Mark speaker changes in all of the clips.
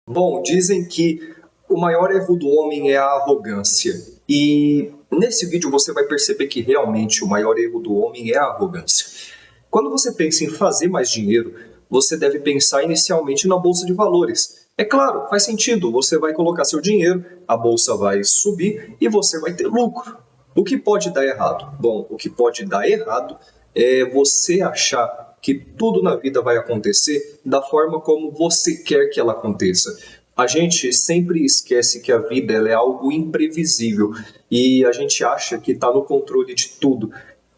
Speaker 1: Bom, dizem que o maior erro do homem é a arrogância. E nesse vídeo você vai perceber que realmente o maior erro do homem é a arrogância. Quando você pensa em fazer mais dinheiro, você deve pensar inicialmente na bolsa de valores. É claro, faz sentido, você vai colocar seu dinheiro, a bolsa vai subir e você vai ter lucro. O que pode dar errado? Bom, o que pode dar errado é você achar que tudo na vida vai acontecer da forma como você quer que ela aconteça. A gente sempre esquece que a vida ela é algo imprevisível e a gente acha que está no controle de tudo.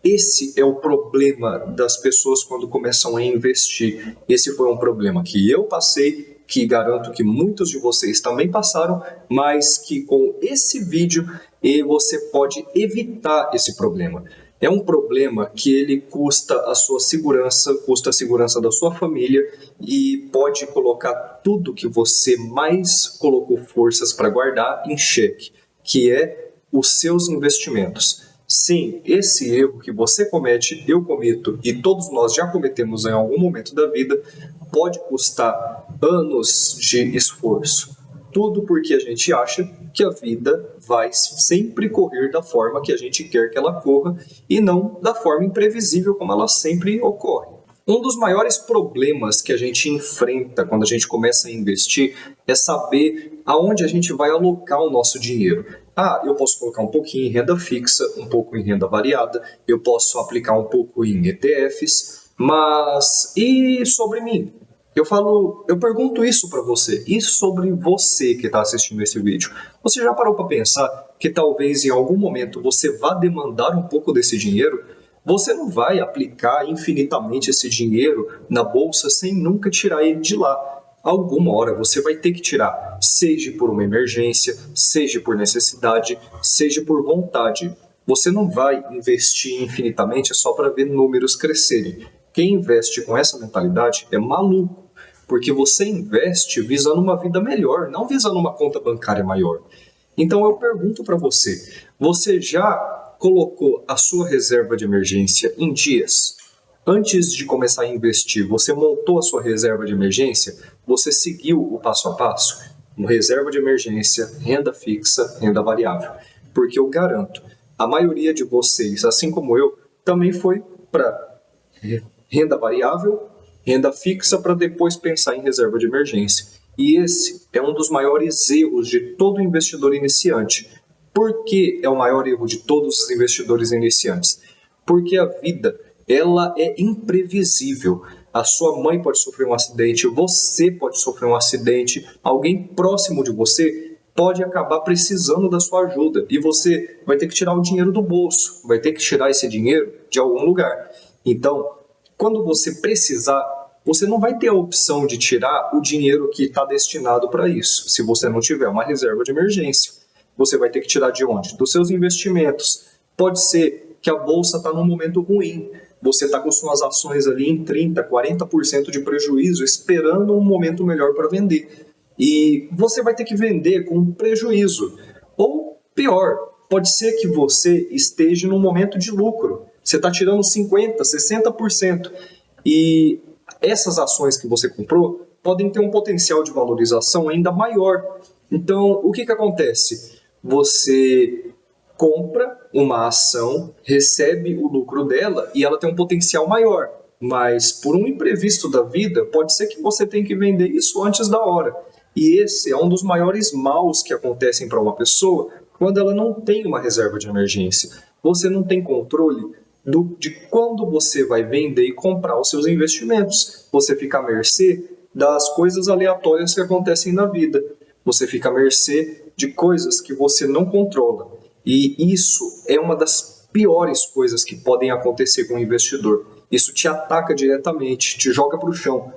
Speaker 1: Esse é o problema das pessoas quando começam a investir. Esse foi um problema que eu passei, que garanto que muitos de vocês também passaram, mas que com esse vídeo você pode evitar esse problema. É um problema que ele custa a sua segurança, custa a segurança da sua família e pode colocar tudo que você mais colocou forças para guardar em xeque, que é os seus investimentos. Sim, esse erro que você comete, eu cometo e todos nós já cometemos em algum momento da vida, pode custar anos de esforço. Tudo porque a gente acha que a vida vai sempre correr da forma que a gente quer que ela corra e não da forma imprevisível como ela sempre ocorre. Um dos maiores problemas que a gente enfrenta quando a gente começa a investir é saber aonde a gente vai alocar o nosso dinheiro. Ah, eu posso colocar um pouquinho em renda fixa, um pouco em renda variada, eu posso aplicar um pouco em ETFs, mas e sobre mim? Eu pergunto isso para você, e sobre você que está assistindo esse vídeo. Você já parou para pensar que talvez em algum momento você vá demandar um pouco desse dinheiro? Você não vai aplicar infinitamente esse dinheiro na bolsa sem nunca tirar ele de lá. Alguma hora você vai ter que tirar, seja por uma emergência, seja por necessidade, seja por vontade. Você não vai investir infinitamente só para ver números crescerem. Quem investe com essa mentalidade é maluco, porque você investe visando uma vida melhor, não visando uma conta bancária maior. Então eu pergunto para você, você já colocou a sua reserva de emergência em dias? Antes de começar a investir, você montou a sua reserva de emergência? Você seguiu o passo a passo? Uma reserva de emergência, renda fixa, renda variável. Porque eu garanto, a maioria de vocês, assim como eu, também foi para renda variável, renda fixa para depois pensar em reserva de emergência. E esse é um dos maiores erros de todo investidor iniciante. Por que é o maior erro de todos os investidores iniciantes? Porque a vida ela é imprevisível. A sua mãe pode sofrer um acidente, você pode sofrer um acidente, alguém próximo de você pode acabar precisando da sua ajuda e você vai ter que tirar o dinheiro do bolso, vai ter que tirar esse dinheiro de algum lugar. Então, quando você precisar, você não vai ter a opção de tirar o dinheiro que está destinado para isso, se você não tiver uma reserva de emergência. Você vai ter que tirar de onde? Dos seus investimentos. Pode ser que a bolsa está num momento ruim, você está com suas ações ali em 30%, 40% de prejuízo, esperando um momento melhor para vender. E você vai ter que vender com prejuízo. Ou pior, pode ser que você esteja num momento de lucro. Você está tirando 50%, 60%. E essas ações que você comprou podem ter um potencial de valorização ainda maior. Então, o que acontece? Você compra uma ação, recebe o lucro dela e ela tem um potencial maior. Mas por um imprevisto da vida, pode ser que você tenha que vender isso antes da hora. E esse é um dos maiores maus que acontecem para uma pessoa quando ela não tem uma reserva de emergência. Você não tem controle de quando você vai vender e comprar os seus investimentos. Você fica à mercê das coisas aleatórias que acontecem na vida. Você fica à mercê de coisas que você não controla. E isso é uma das piores coisas que podem acontecer com o investidor. Isso te ataca diretamente, te joga para o chão.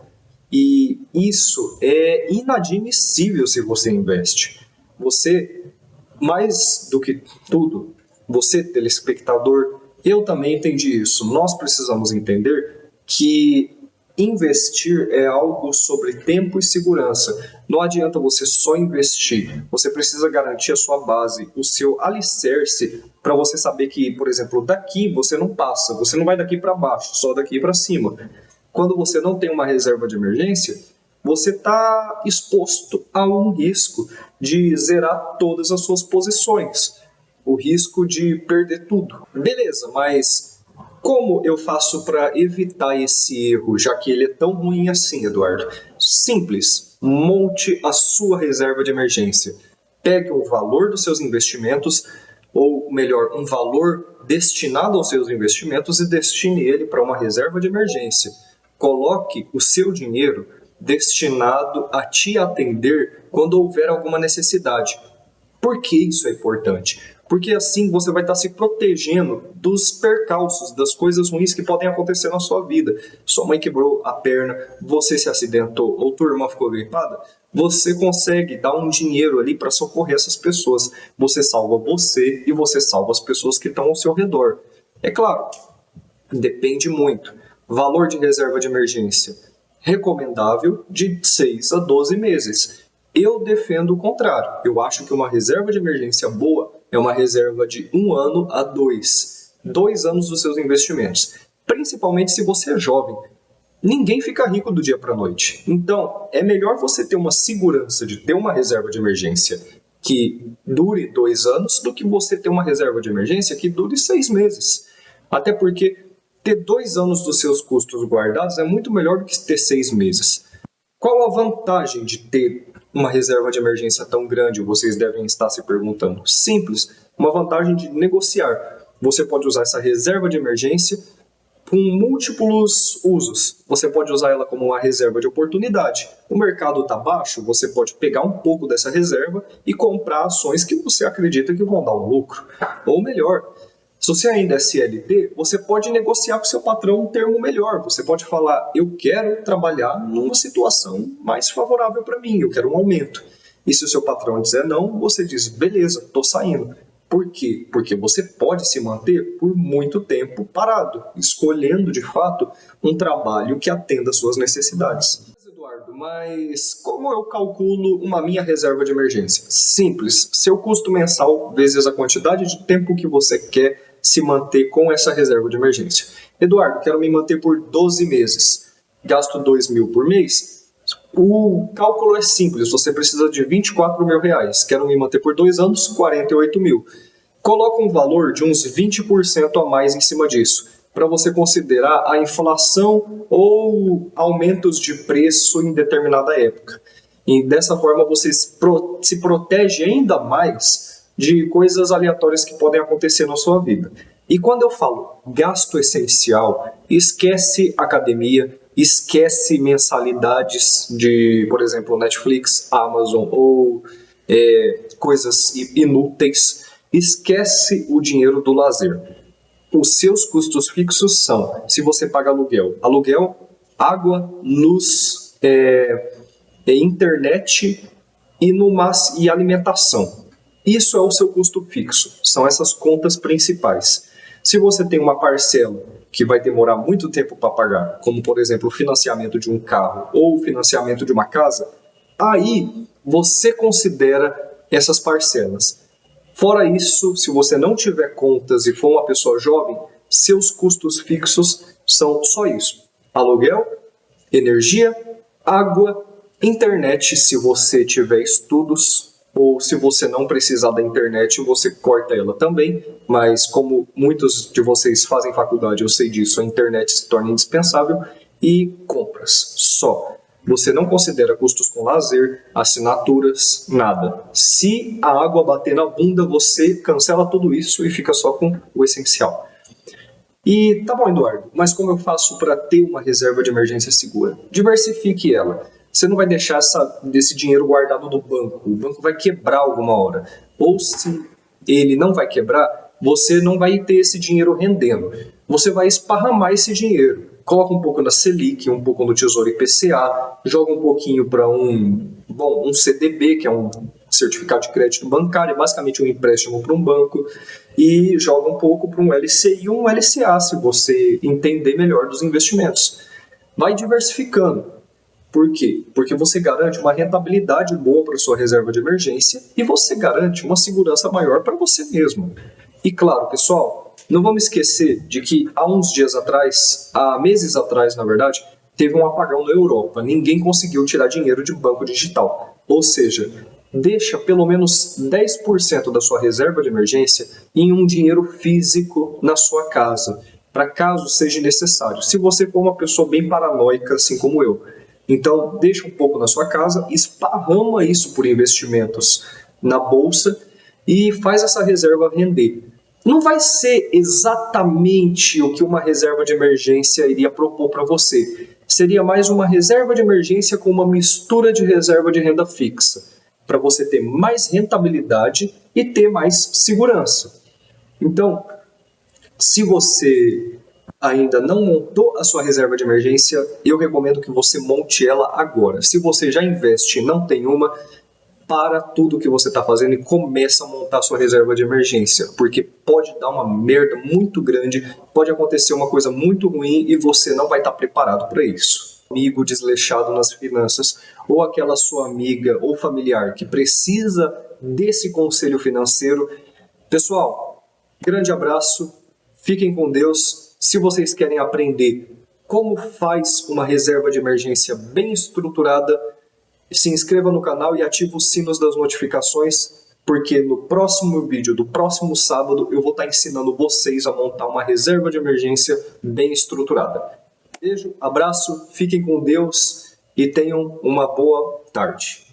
Speaker 1: E isso é inadmissível se você investe. Você, mais do que tudo, você, telespectador, eu também entendi isso. Nós precisamos entender que investir é algo sobre tempo e segurança. Não adianta você só investir. Você precisa garantir a sua base, o seu alicerce, para você saber que, por exemplo, daqui você não passa, você não vai daqui para baixo, só daqui para cima. Quando você não tem uma reserva de emergência, você está exposto a um risco de zerar todas as suas posições, o risco de perder tudo. Beleza, mas como eu faço para evitar esse erro, já que ele é tão ruim assim, Eduardo? Simples, monte a sua reserva de emergência. Pegue o valor dos seus investimentos, ou melhor, um valor destinado aos seus investimentos e destine ele para uma reserva de emergência. Coloque o seu dinheiro destinado a te atender quando houver alguma necessidade. Por que isso é importante? Porque assim você vai estar se protegendo dos percalços, das coisas ruins que podem acontecer na sua vida. Sua mãe quebrou a perna, você se acidentou ou tua irmã ficou gripada, você consegue dar um dinheiro ali para socorrer essas pessoas. Você salva você e você salva as pessoas que estão ao seu redor. É claro, depende muito. Valor de reserva de emergência recomendável de 6 a 12 meses. Eu defendo o contrário. Eu acho que uma reserva de emergência boa é uma reserva de 1 ano a 2. 2 anos dos seus investimentos. Principalmente se você é jovem. Ninguém fica rico do dia para a noite. Então, é melhor você ter uma segurança de ter uma reserva de emergência que dure 2 anos do que você ter uma reserva de emergência que dure 6 meses. Até porque ter 2 anos dos seus custos guardados é muito melhor do que ter 6 meses. Qual a vantagem de ter uma reserva de emergência tão grande? Vocês devem estar se perguntando. Simples, uma vantagem de negociar. Você pode usar essa reserva de emergência com múltiplos usos. Você pode usar ela como uma reserva de oportunidade. O mercado está baixo, você pode pegar um pouco dessa reserva e comprar ações que você acredita que vão dar um lucro. Ou melhor, se você ainda é CLT, você pode negociar com seu patrão um termo melhor. Você pode falar, eu quero trabalhar numa situação mais favorável para mim, eu quero um aumento. E se o seu patrão dizer não, você diz, beleza, estou saindo. Por quê? Porque você pode se manter por muito tempo parado, escolhendo de fato um trabalho que atenda às suas necessidades. Eduardo, mas como eu calculo uma minha reserva de emergência? Simples, seu custo mensal vezes a quantidade de tempo que você quer se manter com essa reserva de emergência. Eduardo, quero me manter por 12 meses, gasto 2 mil por mês. O cálculo é simples, você precisa de 24 mil reais. Quero me manter por 2 anos, 48 mil. Coloca um valor de uns 20% a mais em cima disso, para você considerar a inflação ou aumentos de preço em determinada época. E dessa forma você se protege ainda mais de coisas aleatórias que podem acontecer na sua vida. E quando eu falo gasto essencial, esquece academia, esquece mensalidades de, por exemplo, Netflix, Amazon ou coisas inúteis. Esquece o dinheiro do lazer. Os seus custos fixos são, se você paga aluguel, água, luz, internet e alimentação. Isso é o seu custo fixo, são essas contas principais. Se você tem uma parcela que vai demorar muito tempo para pagar, como por exemplo o financiamento de um carro ou o financiamento de uma casa, aí você considera essas parcelas. Fora isso, se você não tiver contas e for uma pessoa jovem, seus custos fixos são só isso: aluguel, energia, água, internet se você tiver estudos, ou se você não precisar da internet, você corta ela também, mas como muitos de vocês fazem faculdade, eu sei disso, a internet se torna indispensável, e compras, só. Você não considera custos com lazer, assinaturas, nada. Se a água bater na bunda, você cancela tudo isso e fica só com o essencial. E tá bom, Eduardo, mas como eu faço para ter uma reserva de emergência segura? Diversifique ela. Você não vai deixar desse dinheiro guardado no banco. O banco vai quebrar alguma hora. Ou se ele não vai quebrar, você não vai ter esse dinheiro rendendo. Você vai esparramar esse dinheiro. Coloca um pouco na Selic, um pouco no Tesouro IPCA, joga um pouquinho para um CDB, que é um certificado de crédito bancário, basicamente um empréstimo para um banco, e joga um pouco para um LCI e um LCA, se você entender melhor dos investimentos. Vai diversificando. Por quê? Porque você garante uma rentabilidade boa para sua reserva de emergência e você garante uma segurança maior para você mesmo. E claro, pessoal, não vamos esquecer de que há meses atrás, na verdade, teve um apagão na Europa, ninguém conseguiu tirar dinheiro de banco digital. Ou seja, deixa pelo menos 10% da sua reserva de emergência em um dinheiro físico na sua casa, para caso seja necessário. Se você for uma pessoa bem paranoica, assim como eu. Então, deixa um pouco na sua casa, esparrama isso por investimentos na bolsa e faz essa reserva render. Não vai ser exatamente o que uma reserva de emergência iria propor para você. Seria mais uma reserva de emergência com uma mistura de reserva de renda fixa, para você ter mais rentabilidade e ter mais segurança. Então, se você ainda não montou a sua reserva de emergência, eu recomendo que você monte ela agora. Se você já investe e não tem uma, para tudo que você está fazendo e começa a montar a sua reserva de emergência, porque pode dar uma merda muito grande, pode acontecer uma coisa muito ruim e você não vai estar preparado para isso. Amigo desleixado nas finanças, ou aquela sua amiga ou familiar que precisa desse conselho financeiro. Pessoal, grande abraço, fiquem com Deus. Se vocês querem aprender como faz uma reserva de emergência bem estruturada, se inscreva no canal e ative os sinos das notificações, porque no próximo vídeo do próximo sábado eu vou estar ensinando vocês a montar uma reserva de emergência bem estruturada. Beijo, abraço, fiquem com Deus e tenham uma boa tarde.